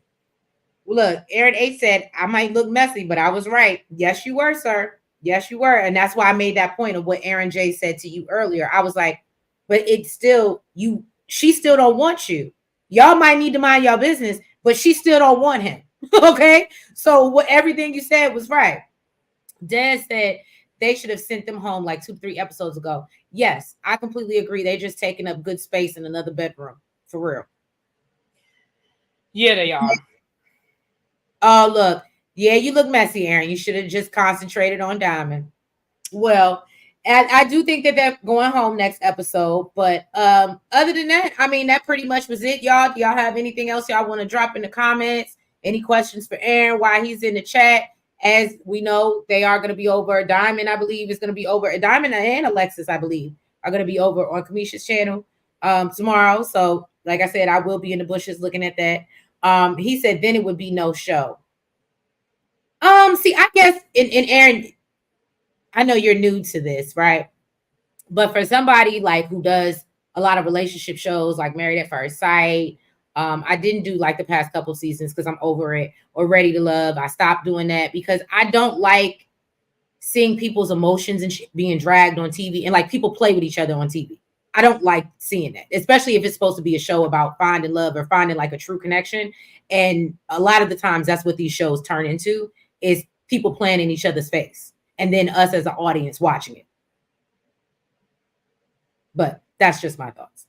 Look, Aaron A said, I might look messy, but I was right. Yes, you were, sir. Yes, you were. And that's why I made that point of what Aaron J said to you earlier. I was like, but it's still, she still don't want you. Y'all might need to mind y'all business, but she still don't want him. Okay? So everything you said was right. Des said they should have sent them home like 2-3 episodes ago. Yes, I completely agree. They just taking up good space in another bedroom. For real. Yeah, they are. Oh, look. Yeah, you look messy, Aaron. You should have just concentrated on Diamond. Well, I do think that they're going home next episode. But other than that, I mean, that pretty much was it, y'all. Do y'all have anything else y'all want to drop in the comments? Any questions for Aaron while he's in the chat? As we know, they are going to be over. Diamond, I believe, is going to be over. Diamond and Alexis, I believe, are going to be over on Kamisha's channel tomorrow. So, like I said, I will be in the bushes looking at that. He said then it would be no show. See, I guess in Aaron, I know you're new to this, right? But for somebody like who does a lot of relationship shows like Married at First Sight, I didn't do like the past couple seasons because I'm over it, or Ready to Love. I stopped doing that because I don't like seeing people's emotions and being dragged on TV, and like people play with each other on TV. I don't like seeing that, especially if it's supposed to be a show about finding love or finding like a true connection. And a lot of the times that's what these shows turn into, is people playing in each other's face and then us as an audience watching it. But that's just my thoughts.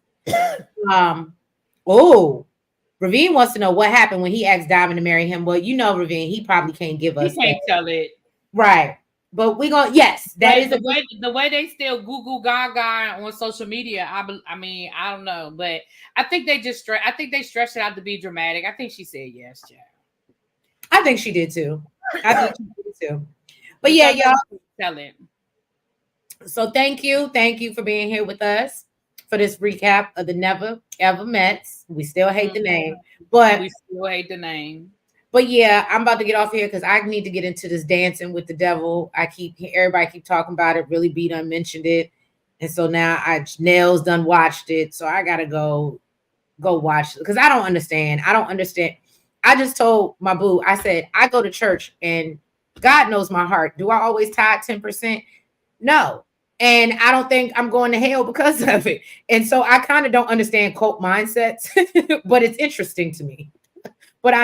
Ravine wants to know what happened when he asked Diamond to marry him. Well, you know, Ravine, he probably can't give us. He can't tell it. Right. But we gonna, yes, that is the way they still goo gaga on social media. I mean, I don't know, but I think they just stretched it out to be dramatic. I think she said yes, child. I think she did too. I think she did too. But yeah, Because y'all. tell it. So thank you for being here with us for this recap of the Never Ever Mets. We still hate the name, but We still hate the name. but yeah, I'm about to get off here because I need to get into this dancing with the devil. I keep everybody keep talking about it. Really, B done mentioned it, and so now I Nails done watched it. So I gotta go watch it because I don't understand. I don't understand. I just told my boo. I said I go to church and God knows my heart. Do I always tithe 10%? No. And I don't think I'm going to hell because of it. And so I kind of don't understand cult mindsets, but it's interesting to me. But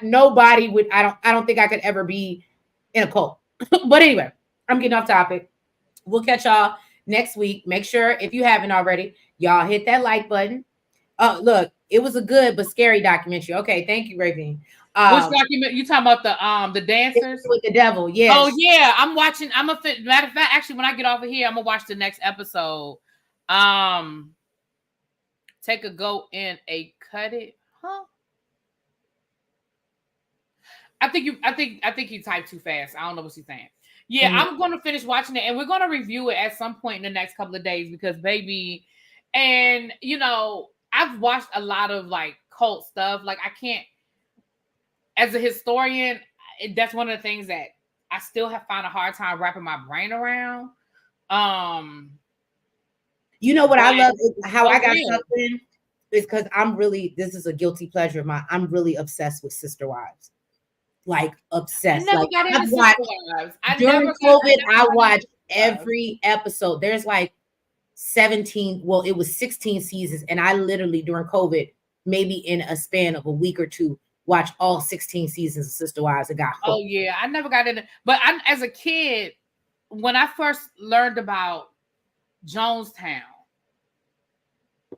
nobody would, I don't think I could ever be in a cult. But anyway, I'm getting off topic. We'll catch y'all next week. Make sure if you haven't already, y'all hit that like button. Oh, look, it was a good but scary documentary. Okay, thank you, Ravine. Which document you talking about? The dancers With the devil, yes. Oh yeah, I'm watching. Matter of fact, actually, when I get off of here, I'm gonna watch the next episode. Take a go in a cut it, huh? I think you typed too fast. I don't know what you're saying. Yeah, I'm gonna finish watching it, and we're gonna review it at some point in the next couple of days because, baby, and I've watched a lot of like cult stuff. Like I can't, as a historian, that's one of the things that I still have found a hard time wrapping my brain around. You know what I love is how I got something is because this is a guilty pleasure of mine. I'm really obsessed with Sister Wives. Like obsessed. I never like got into Sister Wives. During COVID, I watched every episode. There's like 17, well, it was 16 seasons. And I literally during COVID, maybe in a span of a week or two, watched all 16 seasons of Sister Wives and got hooked. Oh yeah, I never got into, but as a kid, when I first learned about Jonestown,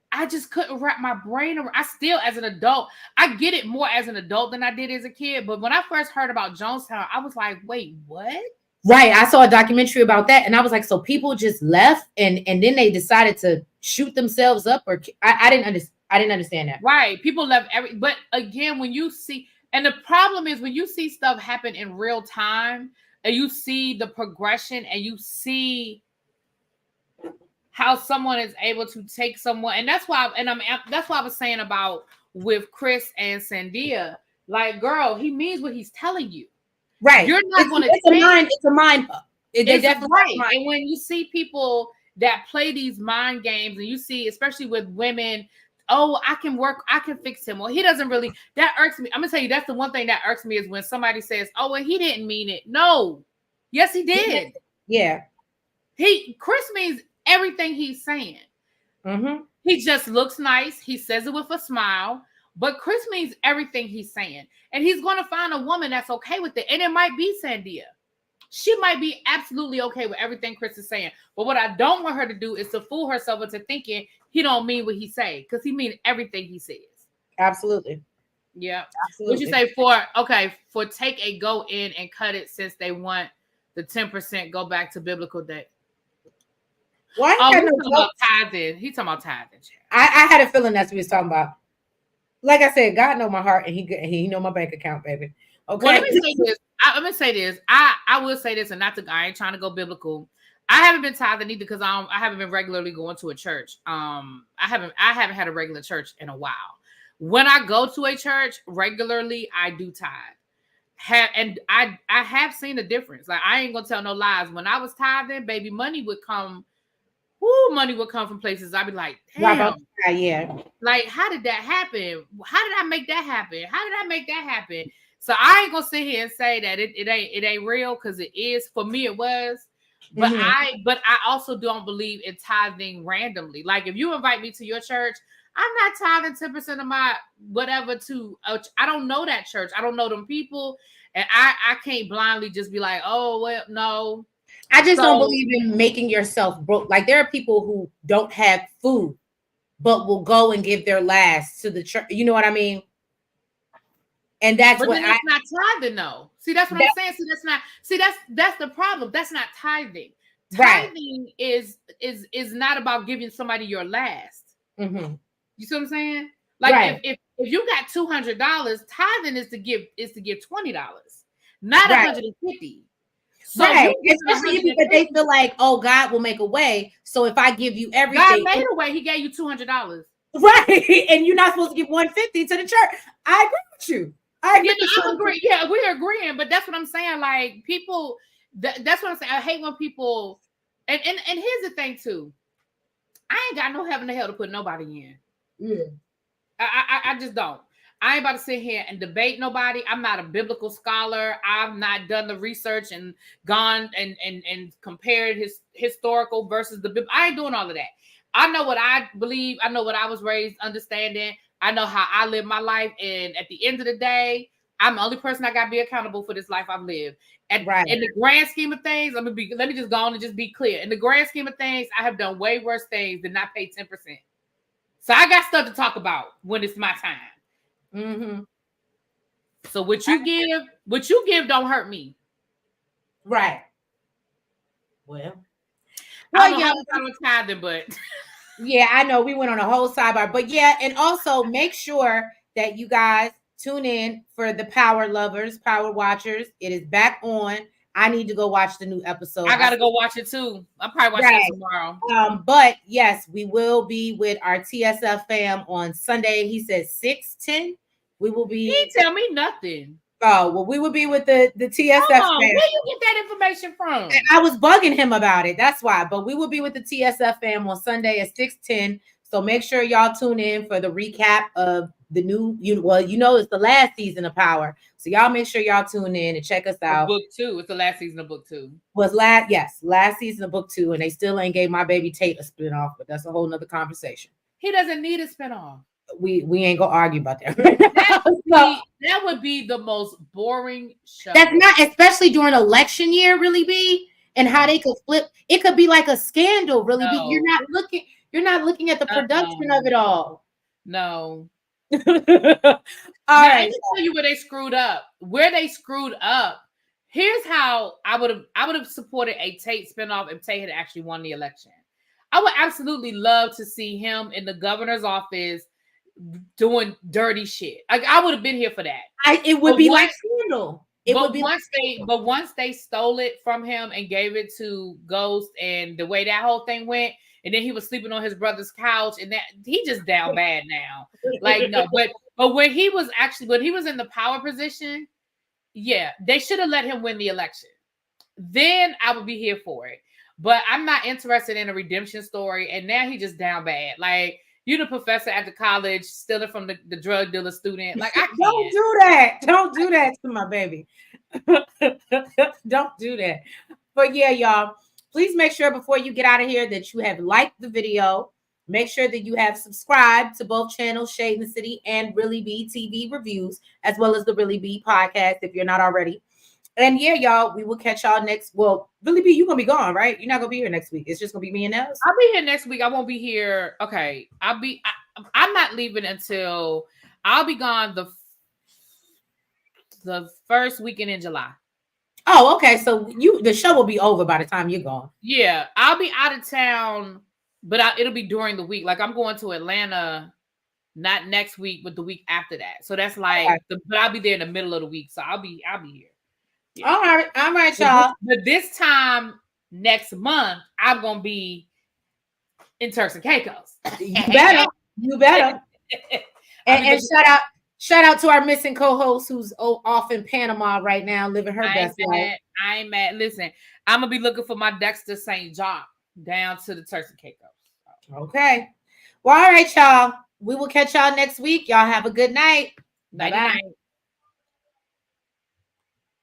I just couldn't wrap my brain around. I still, as an adult, I get it more as an adult than I did as a kid. But when I first heard about Jonestown, I was like, wait, what? Right. I saw a documentary about that. And I was like, so people just left and then they decided to shoot themselves up or I didn't understand that. Right. People left but again, when you see, and the problem is when you see stuff happen in real time and you see the progression and you see how someone is able to take someone, and that's why I was saying about with Chris and Sandia, like, girl, he means what he's telling you. Right. You're not going to. It's a mind. It's definitely right. And when you see people that play these mind games, and you see, especially with women, oh, I can fix him. Well, he doesn't really. That irks me. I'm gonna tell you, that's the one thing that irks me is when somebody says, "Oh, well, he didn't mean it." No, yes, he did. Yeah. Chris means everything he's saying. Mm-hmm. He just looks nice. He says it with a smile, but Chris means everything he's saying. And he's going to find a woman that's okay with it. And it might be Sandia. She might be absolutely okay with everything Chris is saying. But what I don't want her to do is to fool herself into thinking he don't mean what he say, because he means everything he says. Absolutely. Yeah. Absolutely. What you say for take a go in and cut it since they want the 10% go back to biblical day. Why? He's talking about tithing. He's talking about tithing. I had a feeling that's what he was talking about. Like I said, God know my heart and he know my bank account, baby. Okay. Well, let me say this. I will say this, and I ain't trying to go biblical. I haven't been tithing either because I haven't been regularly going to a church. I haven't had a regular church in a while. When I go to a church regularly, I do tithe. I have seen a difference. Like, I ain't gonna tell no lies. When I was tithing, baby, money would come from places I'd be like, damn, yeah. Like, how did that happen? How did I make that happen? How did I make that happen? So I ain't gonna sit here and say that it ain't real, because it is. For me, it was. But I also don't believe in tithing randomly. Like, if you invite me to your church, I'm not tithing 10% of my whatever to. I don't know that church. I don't know them people, and I can't blindly just be like, oh well, no. I just don't believe in making yourself broke. Like, there are people who don't have food, but will go and give their last to the church. You know what I mean? And that's but that's not tithing, though. See, that's what I'm saying. See, that's not. See, that's the problem. That's not tithing. Tithing is not about giving somebody your last. Mm-hmm. You see what I'm saying? Like, if you got $200, tithing is to give $20, not Right. 150. So Right. you giving Especially because they 150. feel like, oh, God will make a way. So if I give you God everything, made a way. He gave you $200. right, and you're not supposed to give 150 to the church. I agree with you. I agree You with know, I'm you. agree. Yeah, we're agreeing, but that's what I'm saying. Like people, that's what I'm saying. I hate when people, and here's the thing too. I ain't got no heaven or hell to put nobody in. Yeah. I just don't. I ain't about to sit here and debate nobody. I'm not a biblical scholar. I've not done the research and gone and compared his historical versus the Bible. I ain't doing all of that. I know what I believe. I know what I was raised understanding. I know how I live my life. And at the end of the day, I'm the only person I got to be accountable for this life I've lived. And Right. in the grand scheme of things, let me just go on and just be clear. In the grand scheme of things, I have done way worse things than not pay 10%. So I got stuff to talk about when it's my time. Mm-hmm. So what you give don't hurt me. Right. Well, I well, don't know yeah, how we got on tithing, but yeah, I know we went on a whole sidebar, but yeah, and also make sure that you guys tune in for the Power Lovers, Power Watchers. It is back on. I need to go watch the new episode. I gotta go watch it too. I'll probably watch Right. that tomorrow. But yes, we will be with our TSF fam on Sunday. He said 6:10. We will He be. ain't tell me nothing. Oh, well, we will be with the TSF Hold on, fam. where you get that information from? I was bugging him about it. That's why. But we will be with the TSF fam on Sunday at 6:10. So make sure y'all tune in for the recap of the new. It's the last season of Power. So y'all make sure y'all tune in and check us out. Book 2. It's the last season of book 2. Was last season of book 2, and they still ain't gave my baby Tate a spinoff, but that's a whole nother conversation. He doesn't need a spinoff. We ain't gonna argue about that. That would be the most boring show. That's not, especially during election year, really be, and how they could flip. It could be like a scandal, really be. You're not looking at the production of it all. No. All right. Let right. me tell you where they screwed up. Where they screwed up. Here's how I would have supported a Tate spinoff if Tate had actually won the election. I would absolutely love to see him in the governor's office doing dirty shit. Like I would have been here for that. It would be like Scandal. But once they stole it from him and gave it to Ghost, and the way that whole thing went, and then he was sleeping on his brother's couch, and that he just down bad now. Like no, but when he was in the power position, yeah, they should have let him win the election. Then I would be here for it. But I'm not interested in a redemption story, and now he just down bad. Like you, the professor at the college, stealing from the drug dealer student. Like I can't. Don't do that. Don't do that to my baby. Don't do that. But yeah, y'all, please make sure before you get out of here that you have liked the video. Make sure that you have subscribed to both channels, Shadeinthecity and Really Be TV Reviews, as well as the Really Be podcast if you're not already. And yeah, y'all, we will catch y'all next. Well, Really Be, you're gonna be gone, right? You're not gonna be here next week. It's just gonna be me and Els. I'll be here next week. I won't be here. Okay, I'm not leaving until I'll be gone the first weekend in July. Oh, okay. So the show will be over by the time you're gone. Yeah, I'll be out of town, but it'll be during the week. Like I'm going to Atlanta, not next week, but the week after that. So that's like, but I'll be there in the middle of the week. So I'll be here. Yeah. All right, y'all. But this time next month, I'm gonna be in Turks and Caicos. You better. and shout out to our missing co-host who's off in Panama right now, living her best life. I ain't mad. Listen, I'm gonna be looking for my Dexter St. John down to the Turks and Caicos. Okay. Well, all right, y'all. We will catch y'all next week. Y'all have a good night. Bye-bye.